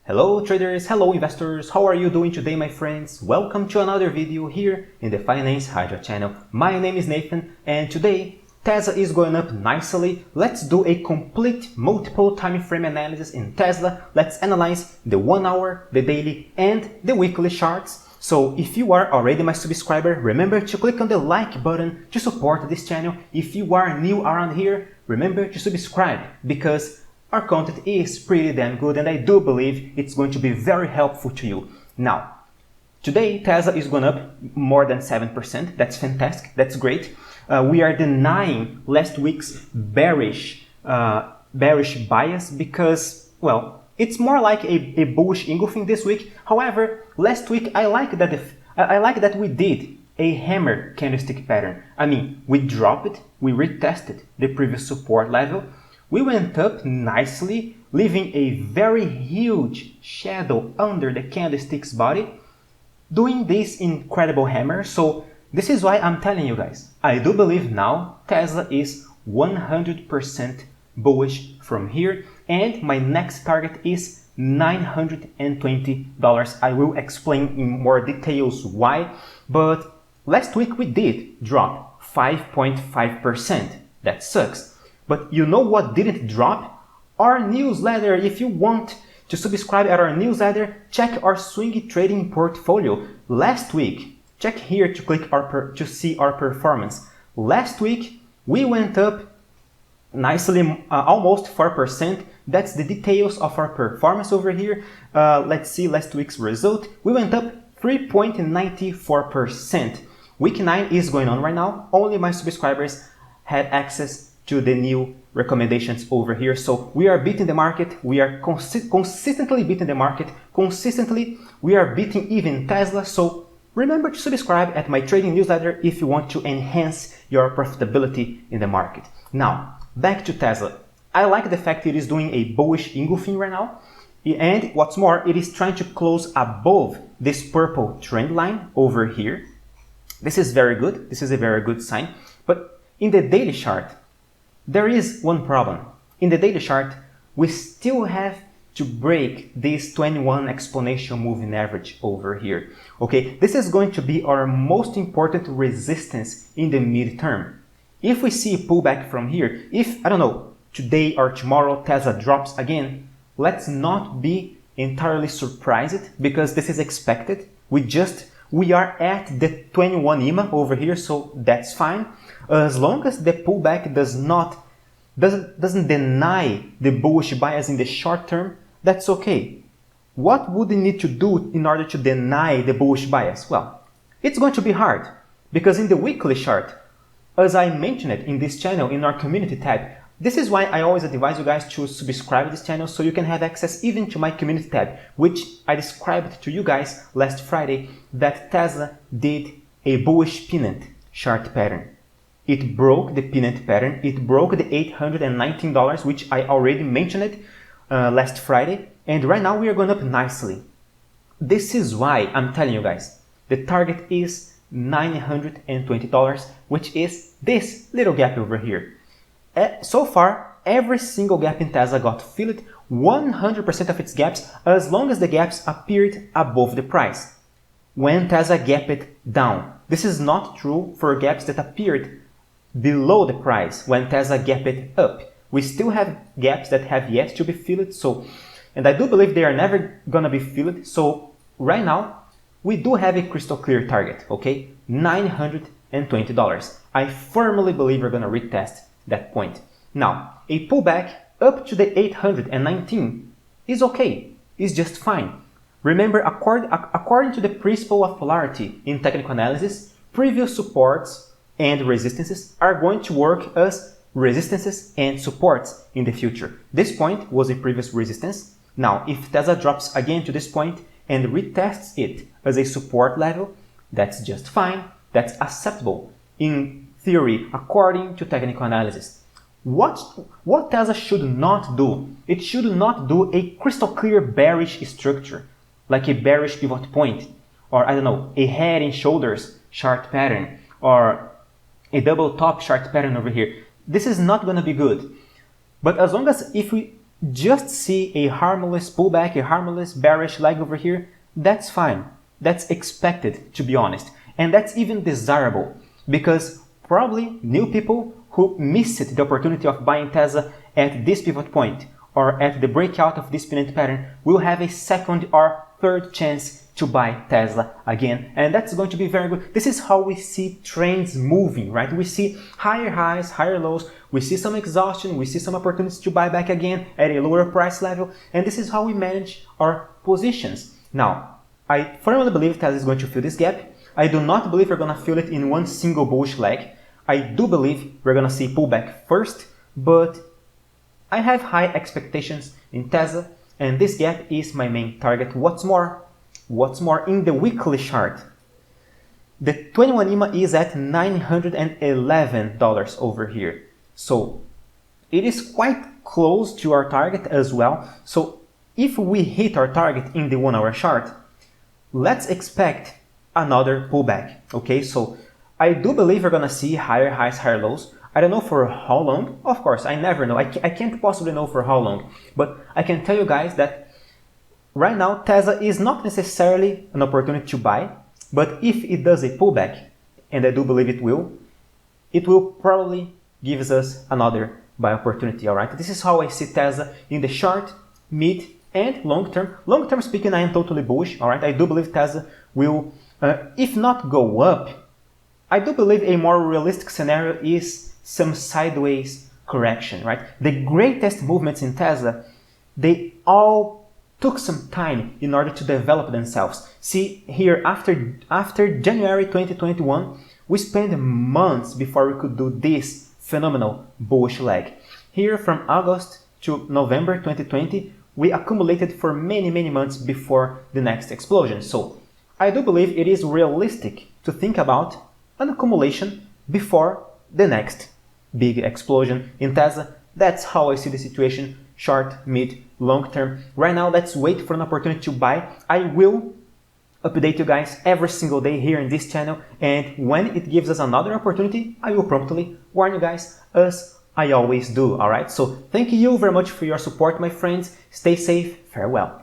Hello traders, hello investors, how are you doing today my friends? Welcome to another video here in the Finance Hydra channel. My name is Nathan and today Tesla is going up nicely. Let's do a complete multiple time frame analysis in Tesla. Let's analyze the 1 hour, the daily and the weekly charts. So if you are already my subscriber, remember to click on the like button to support this channel. If you are new around here, remember to subscribe because our content is pretty damn good and I do believe it's going to be very helpful to you. Now, today Tesla is going up more than 7%. That's fantastic. That's great. We are denying last week's bearish bias because, well, it's more like a bullish engulfing this week. However, last week I like that we did a hammer candlestick pattern. I mean, we dropped it, we retested the previous support level. We went up nicely, leaving a very huge shadow under the candlestick's body, doing this incredible hammer. So this is why I'm telling you guys, I do believe now Tesla is 100% bullish from here, and my next target is $920. I will explain in more details why, but last week we did drop 5.5%. That sucks. But you know what didn't drop? Our newsletter. If you want to subscribe at our newsletter, check our swing trading portfolio. Last week, check here to see our performance. Last week, we went up nicely, almost 4%. That's the details of our performance over here. Let's see last week's result. We went up 3.94%. Week 9 is going on right now. Only my subscribers had access to the new recommendations over here. So we are beating the market. We are consistently beating the market. Consistently, we are beating even Tesla. So remember to subscribe at my trading newsletter if you want to enhance your profitability in the market. Now, back to Tesla. I like the fact it is doing a bullish engulfing right now. And what's more, it is trying to close above this purple trend line over here. This is very good. This is a very good sign. But in the daily chart, there is one problem. In the daily chart, we still have to break this 21 exponential moving average over here. Okay, this is going to be our most important resistance in the midterm. If we see a pullback from here, if, I don't know, today or tomorrow Tesla drops again, let's not be entirely surprised because this is expected. We are at the 21 EMA over here, so that's fine. As long as the pullback doesn't deny the bullish bias in the short term, that's okay. What would we need to do in order to deny the bullish bias? Well, it's going to be hard because in the weekly chart, as I mentioned it in this channel in our community tab, this is why I always advise you guys to subscribe to this channel so you can have access even to my community tab, which I described to you guys last Friday that Tesla did a bullish pennant chart pattern. It broke the pennant pattern. It broke the $819, which I already mentioned it last Friday. And right now we are going up nicely. This is why I'm telling you guys, the target is $920, which is this little gap over here. So far, every single gap in Tesla got filled, 100% of its gaps, as long as the gaps appeared above the price. When Tesla gapped down, this is not true for gaps that appeared below the price. When Tesla gapped up, we still have gaps that have yet to be filled. So, and I do believe they are never gonna be filled. So right now, we do have a crystal clear target, okay? $920. I firmly believe we're gonna retest that point. Now, a pullback up to the 819 is okay, is just fine. Remember, according to the principle of polarity in technical analysis, previous supports and resistances are going to work as resistances and supports in the future. This point was a previous resistance. Now, if Tesla drops again to this point and retests it as a support level, that's just fine. That's acceptable in theory, according to technical analysis. What Tesla should not do? It should not do a crystal clear bearish structure, like a bearish pivot point, or I don't know, a head and shoulders chart pattern, or a double top chart pattern over here. This is not going to be good. But as long as if we just see a harmless pullback, a harmless bearish leg over here, that's fine. That's expected, to be honest. And that's even desirable because probably new people who missed the opportunity of buying Tesla at this pivot point or at the breakout of this pennant pattern will have a second or third chance to buy Tesla again, and that's going to be very good. This is how we see trends moving, right? We see higher highs, higher lows, we see some exhaustion, we see some opportunities to buy back again at a lower price level, and this is how we manage our positions. Now, I firmly believe Tesla is going to fill this gap. I do not believe we're going to fill it in one single bullish leg. I do believe we're going to see pullback first, but I have high expectations in Tesla, and this gap is my main target. What's more, in the weekly chart, the 21 EMA is at $911 over here. So it is quite close to our target as well. So if we hit our target in the 1 hour chart, let's expect another pullback. Okay, so I do believe we're gonna see higher highs, higher lows. I don't know for how long. Of course, I never know. I can't possibly know for how long. But I can tell you guys that right now, Tesla is not necessarily an opportunity to buy. But if it does a pullback, and I do believe it will probably give us another buy opportunity, all right? This is how I see Tesla in the short, mid, and long term. Long term speaking, I am totally bullish, all right? I do believe Tesla will, if not go up, I do believe a more realistic scenario is some sideways correction, right? The greatest movements in Tesla, they all took some time in order to develop themselves. See here, after January 2021, we spent months before we could do this phenomenal bullish leg. Here from August to November 2020, we accumulated for many months before the next explosion. So I do believe it is realistic to think about an accumulation before the next big explosion in Tesla. That's how I see the situation, short, mid, long term. Right now, let's wait for an opportunity to buy. I will update you guys every single day here in this channel, and when it gives us another opportunity, I will promptly warn you guys, as I always do, alright? So thank you very much for your support, my friends. Stay safe. Farewell.